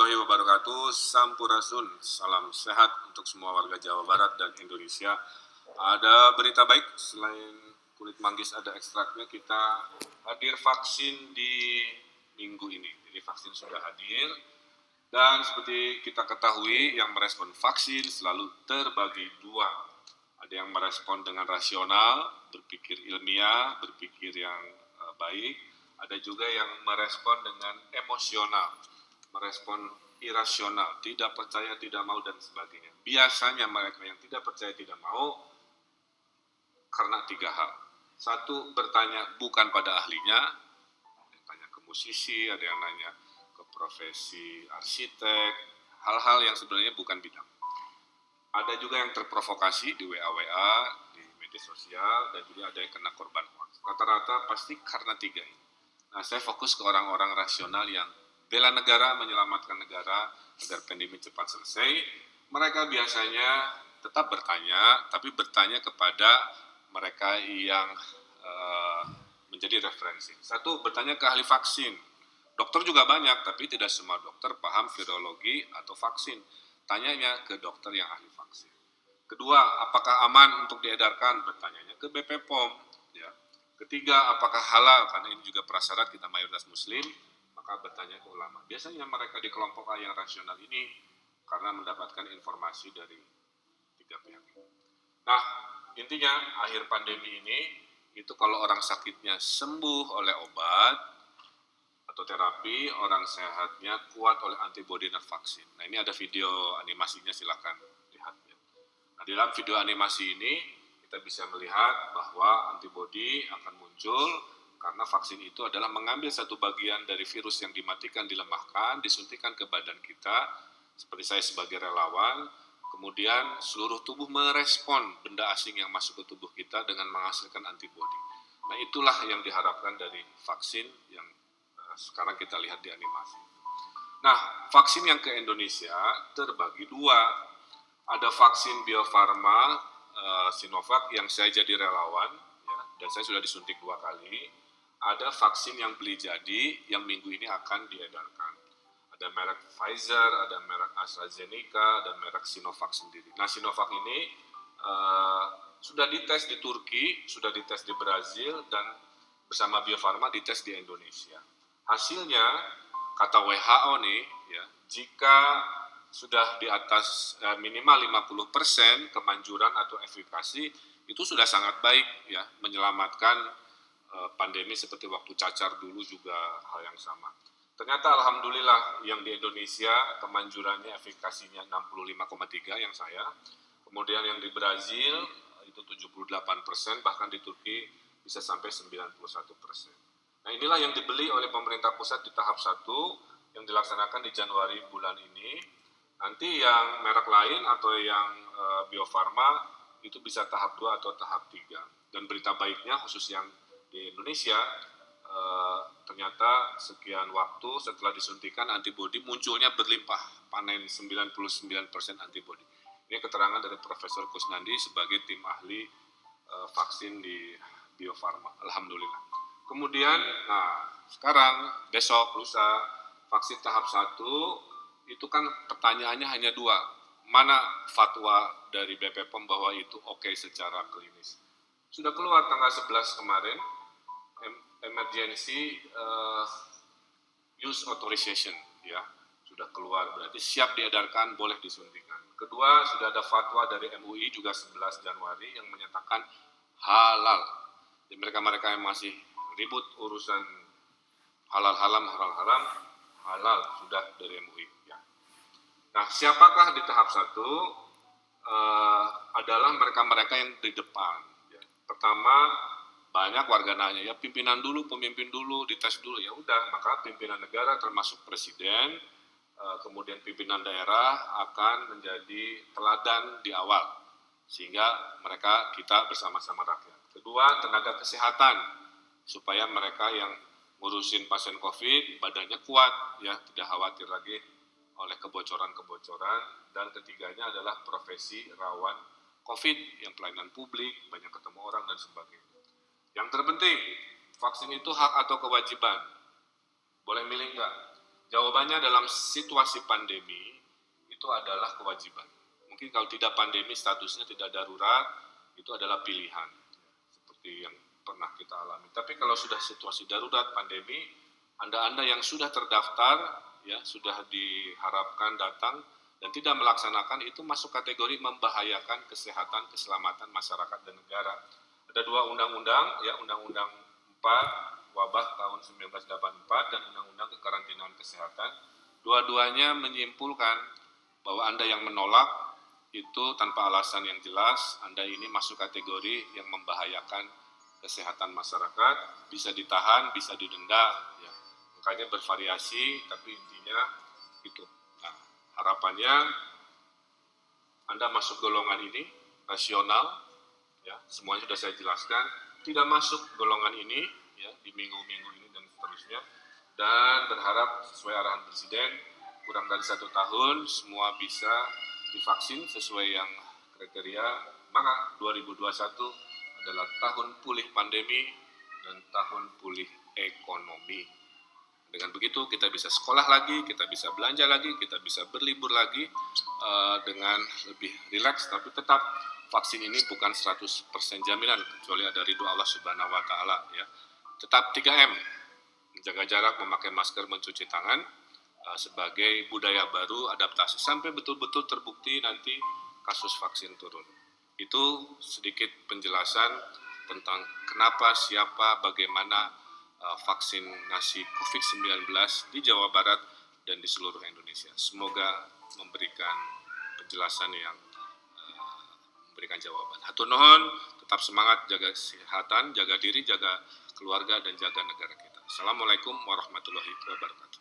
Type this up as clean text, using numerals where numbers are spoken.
warahmatullahi wabarakatuh. Sampurasun, salam sehat untuk semua warga Jawa Barat dan Indonesia. Ada berita baik, selain kulit manggis ada ekstraknya, kita hadir vaksin di minggu ini. Jadi vaksin sudah hadir, dan seperti kita ketahui yang merespon vaksin selalu terbagi dua. Ada yang merespon dengan rasional, berpikir ilmiah, berpikir yang baik. Ada juga yang merespon dengan emosional, merespon irasional, tidak percaya, tidak mau, dan sebagainya. Biasanya mereka yang tidak percaya, tidak mau karena tiga hal. Satu, bertanya bukan pada ahlinya, ada yang tanya ke musisi, ada yang nanya ke profesi arsitek, hal-hal yang sebenarnya bukan bidang. Ada juga yang terprovokasi di WA, di media sosial, dan juga ada yang kena korban hoax. Rata-rata pasti karena tiga ini. Nah, saya fokus ke orang-orang rasional yang bela negara, menyelamatkan negara agar pandemi cepat selesai. Mereka biasanya tetap bertanya, tapi bertanya kepada mereka yang menjadi referensi. Satu, bertanya ke ahli vaksin. Dokter juga banyak, tapi tidak semua dokter paham virologi atau vaksin. Tanyanya ke dokter yang ahli vaksin. Kedua, apakah aman untuk diedarkan? Bertanyanya ke BP POM. Ya. Ketiga, apakah halal? Karena ini juga prasyarat kita mayoritas muslim, maka bertanya ke ulama. Biasanya mereka di kelompok yang rasional ini karena mendapatkan informasi dari tiga pihak ini. Nah, intinya akhir pandemi ini, itu kalau orang sakitnya sembuh oleh obat atau terapi, orang sehatnya kuat oleh antibodi dan vaksin. Nah, ini ada video animasinya, silakan lihat. Nah, di dalam video animasi ini kita bisa melihat bahwa antibodi akan muncul karena vaksin itu adalah mengambil satu bagian dari virus yang dimatikan, dilemahkan, disuntikan ke badan kita, seperti saya sebagai relawan, kemudian seluruh tubuh merespon benda asing yang masuk ke tubuh kita dengan menghasilkan antibodi. Nah, itulah yang diharapkan dari vaksin yang sekarang kita lihat di animasi. Nah, vaksin yang ke Indonesia terbagi dua. Ada vaksin Bio Farma, Sinovac yang saya jadi relawan, ya, dan saya sudah disuntik 2 kali. Ada vaksin yang beli jadi yang minggu ini akan diedarkan. Ada merek Pfizer, ada merek AstraZeneca, dan merek Sinovac sendiri. Nah, Sinovac ini sudah dites di Turki, sudah dites di Brazil, dan bersama Bio Farma dites di Indonesia. Hasilnya, kata WHO nih, ya, jika sudah di atas minimal 50% kemanjuran atau efikasi, itu sudah sangat baik, ya, menyelamatkan pandemi seperti waktu cacar dulu juga hal yang sama. Ternyata alhamdulillah yang di Indonesia kemanjurannya efikasinya 65,3 yang saya, kemudian yang di Brazil itu 78%, bahkan di Turki bisa sampai 91%. Nah, inilah yang dibeli oleh pemerintah pusat di tahap 1 yang dilaksanakan di Januari bulan ini. Nanti yang merek lain atau yang Bio Farma itu bisa tahap 2 atau tahap 3. Dan berita baiknya khusus yang di Indonesia, ternyata sekian waktu setelah disuntikan antibodi munculnya berlimpah, panen 99% antibodi. Ini keterangan dari Profesor Kusnandi sebagai tim ahli vaksin di Bio Farma. Alhamdulillah. Kemudian, nah sekarang besok lusa vaksin tahap 1 itu kan pertanyaannya hanya 2. Mana fatwa dari BP POM bahwa itu oke secara klinis? Sudah keluar tanggal 11 kemarin, emergency use authorization, ya, sudah keluar, berarti siap diedarkan, boleh disuntikan. Kedua, sudah ada fatwa dari MUI juga 11 Januari yang menyatakan halal. Jadi mereka-mereka yang masih ribut urusan halal halal sudah dari MUI. Ya. Nah, siapakah di tahap 1? Adalah mereka-mereka yang di depan. Ya. Pertama, banyak warga nanya, ya pimpinan dulu, pemimpin dulu, dites dulu. Ya udah, maka pimpinan negara termasuk presiden, kemudian pimpinan daerah akan menjadi teladan di awal, sehingga mereka, kita bersama-sama rakyat. Kedua, tenaga kesehatan, supaya mereka yang ngurusin pasien COVID badannya kuat, ya, tidak khawatir lagi oleh kebocoran-kebocoran. Dan ketiganya adalah profesi rawan COVID yang pelayanan publik, banyak ketemu orang dan sebagainya. Yang terpenting, vaksin itu hak atau kewajiban, boleh milih enggak? Jawabannya dalam situasi pandemi itu adalah kewajiban. Mungkin kalau tidak pandemi statusnya tidak darurat, itu adalah pilihan. Seperti yang pernah kita alami. Tapi kalau sudah situasi darurat pandemi, Anda-Anda yang sudah terdaftar, ya sudah diharapkan datang dan tidak melaksanakan itu masuk kategori membahayakan kesehatan, keselamatan masyarakat dan negara. Ada dua undang-undang, ya Undang-Undang 4 Wabah tahun 1984 dan Undang-Undang Kekarantinaan Kesehatan. Dua-duanya menyimpulkan bahwa Anda yang menolak itu tanpa alasan yang jelas, Anda ini masuk kategori yang membahayakan kesehatan masyarakat, bisa ditahan, bisa didenda, ya. Makanya bervariasi, tapi intinya itu. Nah, harapannya Anda masuk golongan ini, rasional, ya, semuanya sudah saya jelaskan. Tidak masuk golongan ini, ya, di minggu-minggu ini dan seterusnya, dan berharap sesuai arahan Presiden, kurang dari 1 tahun semua bisa divaksin sesuai yang kriteria, maka 2021 adalah tahun pulih pandemi dan tahun pulih ekonomi. Dengan begitu kita bisa sekolah lagi, kita bisa belanja lagi, kita bisa berlibur lagi dengan lebih rileks, tapi tetap vaksin ini bukan 100% jaminan, kecuali ada ridho Allah Subhanahu wa Ta'ala, ya. Tetap 3M, menjaga jarak, memakai masker, mencuci tangan sebagai budaya baru adaptasi sampai betul-betul terbukti nanti kasus vaksin turun. Itu sedikit penjelasan tentang kenapa, siapa, bagaimana vaksinasi COVID-19 di Jawa Barat dan di seluruh Indonesia. Semoga memberikan penjelasan yang memberikan jawaban. Hatur nuhun, tetap semangat, jaga kesehatan, jaga diri, jaga keluarga, dan jaga negara kita. Assalamualaikum warahmatullahi wabarakatuh.